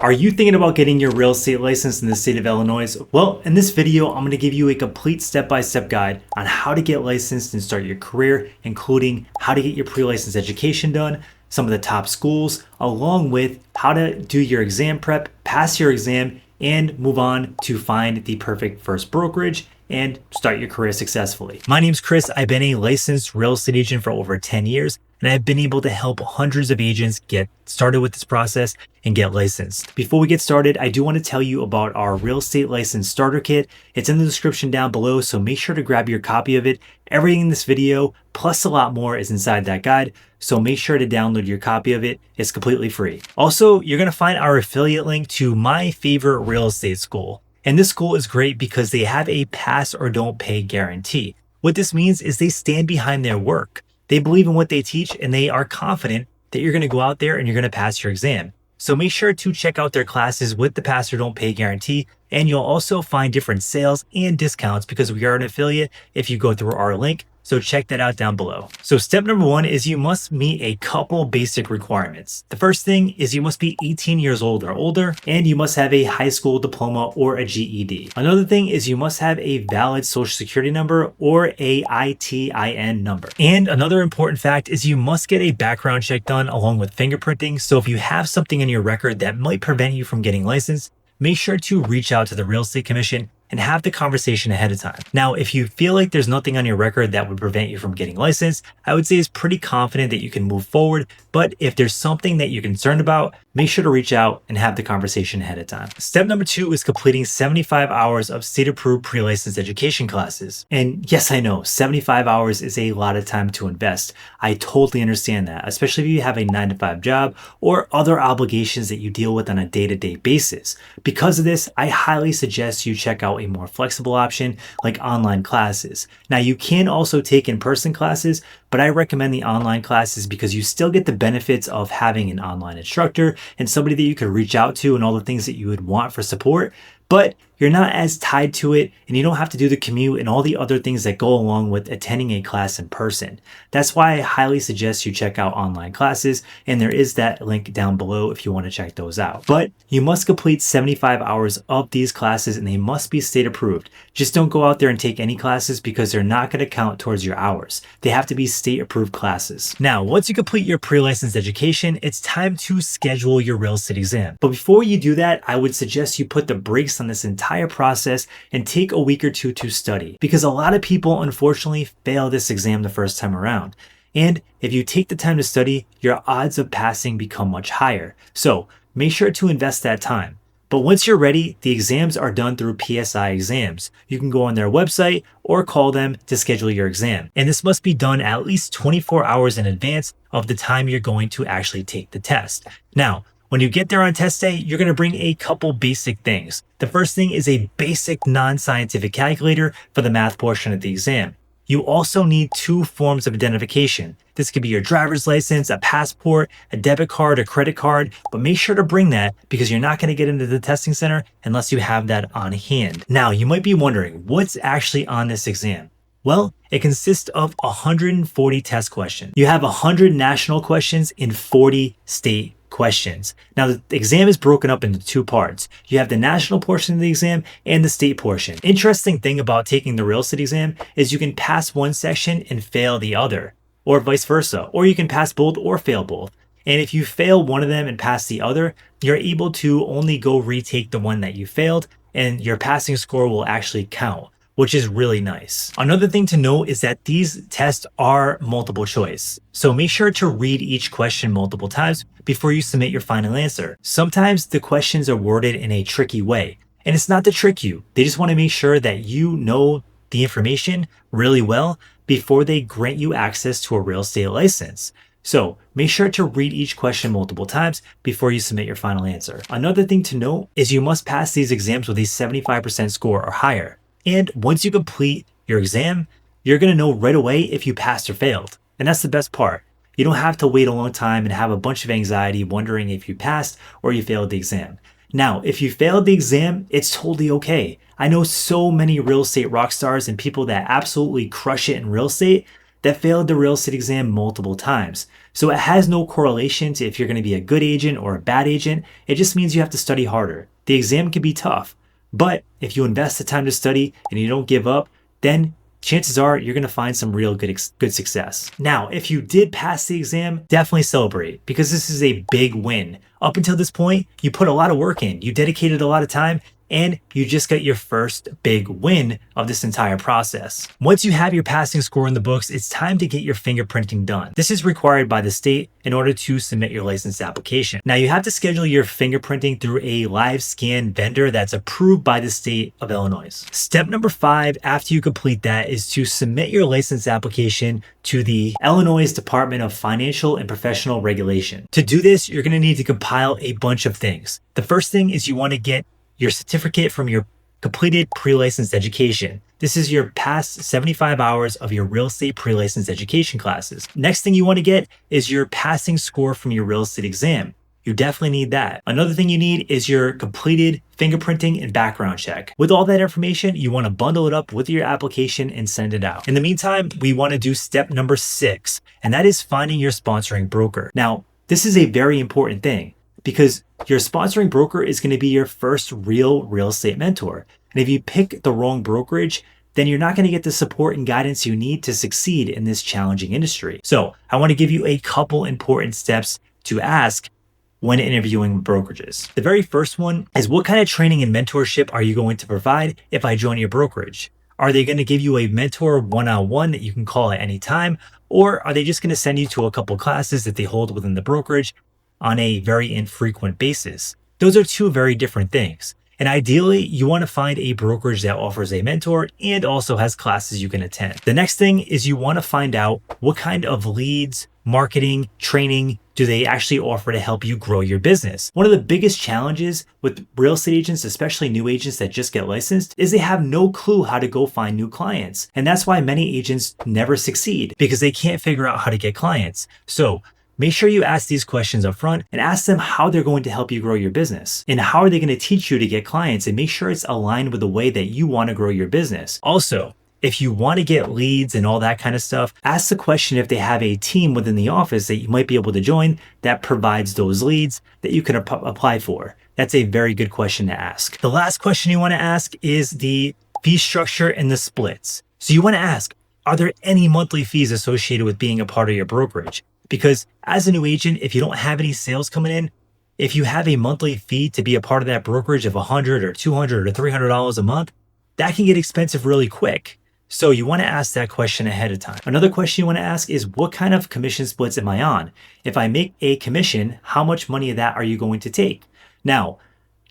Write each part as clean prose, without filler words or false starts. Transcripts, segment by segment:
Are you thinking about getting your real estate license in the state of Illinois? Well, in this video, I'm going to give you a complete step-by-step guide on how to get licensed and start your career, including how to get your pre-license education done, some of the top schools, along with how to do your exam prep, pass your exam, and move on to find the perfect first brokerage and start your career successfully. My name's Chris. I've been a licensed real estate agent for over 10 years, and I've been able to help hundreds of agents get started with this process and get licensed. Before we get started, I do want to tell you about our real estate license starter kit. It's in the description down below, so make sure to grab your copy of it. Everything in this video, plus a lot more, is inside that guide, so make sure to download your copy of it. It's completely free. Also, you're going to find our affiliate link to my favorite real estate school. And this school is great because they have a pass or don't pay guarantee. What this means is they stand behind their work. They believe in what they teach, and they are confident that you're going to go out there and you're going to pass your exam. So make sure to check out their classes with the pass or don't pay guarantee, and you'll also find different sales and discounts because we are an affiliate if you go through our link. So check that out down below. So step number one is you must meet a couple basic requirements. The first thing is you must be 18 years old or older, and you must have a high school diploma or a GED. Another thing is you must have a valid social security number or a ITIN number. And another important fact is you must get a background check done along with fingerprinting. So if you have something in your record that might prevent you from getting licensed, make sure to reach out to the Real Estate Commission and have the conversation ahead of time. Now, if you feel like there's nothing on your record that would prevent you from getting licensed, I would say it's pretty confident that you can move forward. But if there's something that you're concerned about, make sure to reach out and have the conversation ahead of time. Step number two is completing 75 hours of state-approved pre-licensed education classes. And yes, I know 75 hours is a lot of time to invest. I totally understand that, especially if you have a 9-to-5 job or other obligations that you deal with on a day-to-day basis. Because of this, I highly suggest you check out a more flexible option like online classes. Now, you can also take in-person classes, but I recommend the online classes because you still get the benefits of having an online instructor and somebody that you could reach out to and all the things that you would want for support. But you're not as tied to it, and you don't have to do the commute and all the other things that go along with attending a class in person. That's why I highly suggest you check out online classes, and there is that link down below if you want to check those out. But you must complete 75 hours of these classes, and they must be state approved. Just don't go out there and take any classes because they're not going to count towards your hours. They have to be state approved classes. Now, once you complete your pre-licensed education, it's time to schedule your real estate exam. But before you do that, I would suggest you put the brakes on this entire process and take a week or two to study, because a lot of people unfortunately fail this exam the first time around. And if you take the time to study, your odds of passing become much higher. So make sure to invest that time. But once you're ready, the exams are done through PSI exams. You can go on their website or call them to schedule your exam. And this must be done at least 24 hours in advance of the time you're going to actually take the test. Now, when you get there on test day, you're going to bring a couple basic things. The first thing is a basic non-scientific calculator for the math portion of the exam. You also need 2 forms of identification. This could be your driver's license, a passport, a debit card, a credit card, but make sure to bring that because you're not going to get into the testing center unless you have that on hand. Now, you might be wondering what's actually on this exam. Well, it consists of 140 test questions. You have 100 national questions and 40 state questions. Now, the exam is broken up into 2 parts. You have the national portion of the exam and the state portion. Interesting thing about taking the real estate exam is you can pass one section and fail the other, or vice versa, or you can pass both or fail both. And if you fail one of them and pass the other, you're able to only go retake the one that you failed, and your passing score will actually count, which is really nice. Another thing to note is that these tests are multiple choice. So make sure to read each question multiple times before you submit your final answer. Sometimes the questions are worded in a tricky way, and it's not to trick you. They just want to make sure that you know the information really well before they grant you access to a real estate license. So make sure to read each question multiple times before you submit your final answer. Another thing to note is you must pass these exams with a 75% score or higher. And once you complete your exam, you're going to know right away if you passed or failed. And that's the best part. You don't have to wait a long time and have a bunch of anxiety wondering if you passed or you failed the exam. Now, if you failed the exam, it's totally okay. I know so many real estate rock stars and people that absolutely crush it in real estate that failed the real estate exam multiple times. So it has no correlation to if you're going to be a good agent or a bad agent. It just means you have to study harder. The exam can be tough, but if you invest the time to study and you don't give up, then chances are you're going to find some real good success. Now, if you did pass the exam, definitely celebrate, because this is a big win. Up until this point, you put a lot of work in, you dedicated a lot of time, and you just got your first big win of this entire process. Once you have your passing score in the books, it's time to get your fingerprinting done. This is required by the state in order to submit your license application. Now, you have to schedule your fingerprinting through a live scan vendor that's approved by the state of Illinois. Step number 5, after you complete that, is to submit your license application to the Illinois Department of Financial and Professional Regulation. To do this, you're going to need to compile a bunch of things. The first thing is you want to get your certificate from your completed pre-licensed education. This is your past 75 hours of your real estate pre-licensed education classes. Next thing you want to get is your passing score from your real estate exam. You definitely need that. Another thing you need is your completed fingerprinting and background check. With all that information, you want to bundle it up with your application and send it out. In the meantime, we want to do step number 6, and that is finding your sponsoring broker. Now, this is a very important thing, because your sponsoring broker is going to be your first real estate mentor. And if you pick the wrong brokerage, then you're not going to get the support and guidance you need to succeed in this challenging industry. So I want to give you a couple important steps to ask when interviewing with brokerages. The very first one is, what kind of training and mentorship are you going to provide if I join your brokerage? Are they going to give you a mentor one-on-one that you can call at any time? Or are they just going to send you to a couple classes that they hold within the brokerage on a very infrequent basis? Those are two very different things. And ideally, you want to find a brokerage that offers a mentor and also has classes you can attend. The next thing is you want to find out what kind of leads, marketing, training do they actually offer to help you grow your business. One of the biggest challenges with real estate agents, especially new agents that just get licensed, is they have no clue how to go find new clients. And that's why many agents never succeed, because they can't figure out how to get clients. So make sure you ask these questions up front and ask them how they're going to help you grow your business and how are they going to teach you to get clients, and make sure it's aligned with the way that you want to grow your business. Also, if you want to get leads and all that kind of stuff, ask the question if they have a team within the office that you might be able to join that provides those leads that you can apply for. That's a very good question to ask. The last question you want to ask is the fee structure and the splits. So you want to ask, are there any monthly fees associated with being a part of your brokerage? Because as a new agent, if you don't have any sales coming in, if you have a monthly fee to be a part of that brokerage of $100 or $200 or $300 a month, that can get expensive really quick. So you want to ask that question ahead of time. Another question you want to ask is, what kind of commission splits am I on? If I make a commission, how much money of that are you going to take? Now,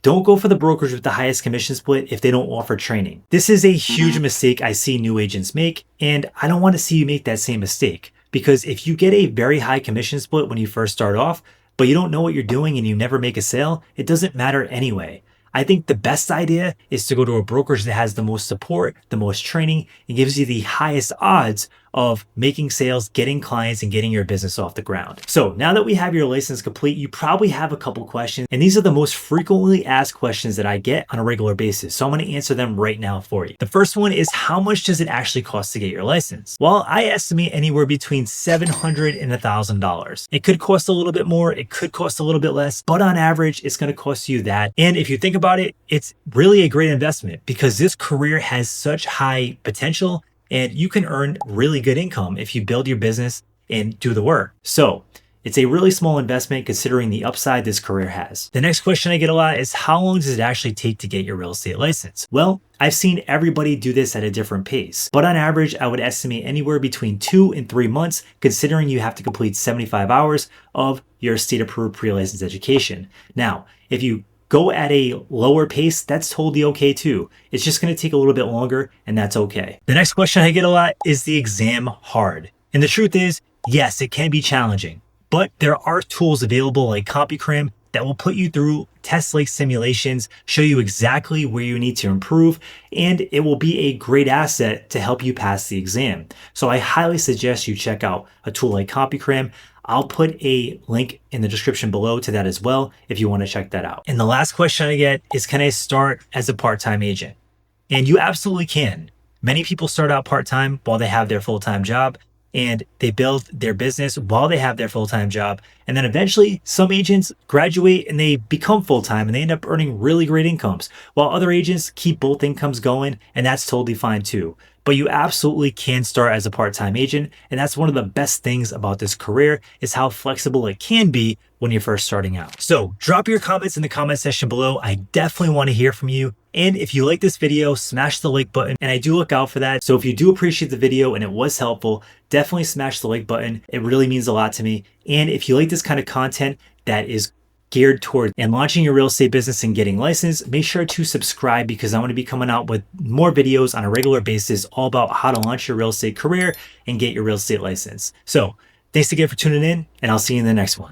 don't go for the brokerage with the highest commission split if they don't offer training. This is a huge mistake I see new agents make, and I don't want to see you make that same mistake. Because if you get a very high commission split when you first start off, but you don't know what you're doing and you never make a sale, it doesn't matter anyway. I think the best idea is to go to a brokerage that has the most support, the most training, and gives you the highest odds of making sales, getting clients, and getting your business off the ground. So now that we have your license complete, you probably have a couple questions, and these are the most frequently asked questions that I get on a regular basis. So I'm going to answer them right now for you. The first one is, how much does it actually cost to get your license? Well, I estimate anywhere between $700 and $1,000. It could cost a little bit more, it could cost a little bit less, but on average, it's going to cost you that. And if you think about it, it's really a great investment, because this career has such high potential and you can earn really good income if you build your business and do the work. So it's a really small investment considering the upside this career has. The next question I get a lot is, how long does it actually take to get your real estate license? Well, I've seen everybody do this at a different pace, but on average, I would estimate anywhere between 2 and 3 months, considering you have to complete 75 hours of your state-approved pre-license education. Now, if you go at a lower pace, that's totally okay too. It's just going to take a little bit longer, and that's okay. The next question I get a lot is, the exam hard? And the truth is, yes, it can be challenging, but there are tools available like CompuCram that will put you through test-like simulations, show you exactly where you need to improve, and it will be a great asset to help you pass the exam. So I highly suggest you check out a tool like CompuCram. I'll put a link in the description below to that as well if you want to check that out. And the last question I get is, can I start as a part-time agent? And you absolutely can. Many people start out part-time while they have their full-time job, and they build their business while they have their full-time job. And then eventually some agents graduate and they become full-time and they end up earning really great incomes, while other agents keep both incomes going, and that's totally fine too. But you absolutely can start as a part-time agent, and that's one of the best things about this career is how flexible it can be when you're first starting out. So drop your comments in the comment section below. I definitely want to hear from you. And if you like this video, smash the like button, and I do look out for that. So if you do appreciate the video and it was helpful, definitely smash the like button. It really means a lot to me. And if you like this kind of content that is geared toward and launching your real estate business and getting licensed, make sure to subscribe, because I'm going to be coming out with more videos on a regular basis all about how to launch your real estate career and get your real estate license. So thanks again for tuning in, and I'll see you in the next one.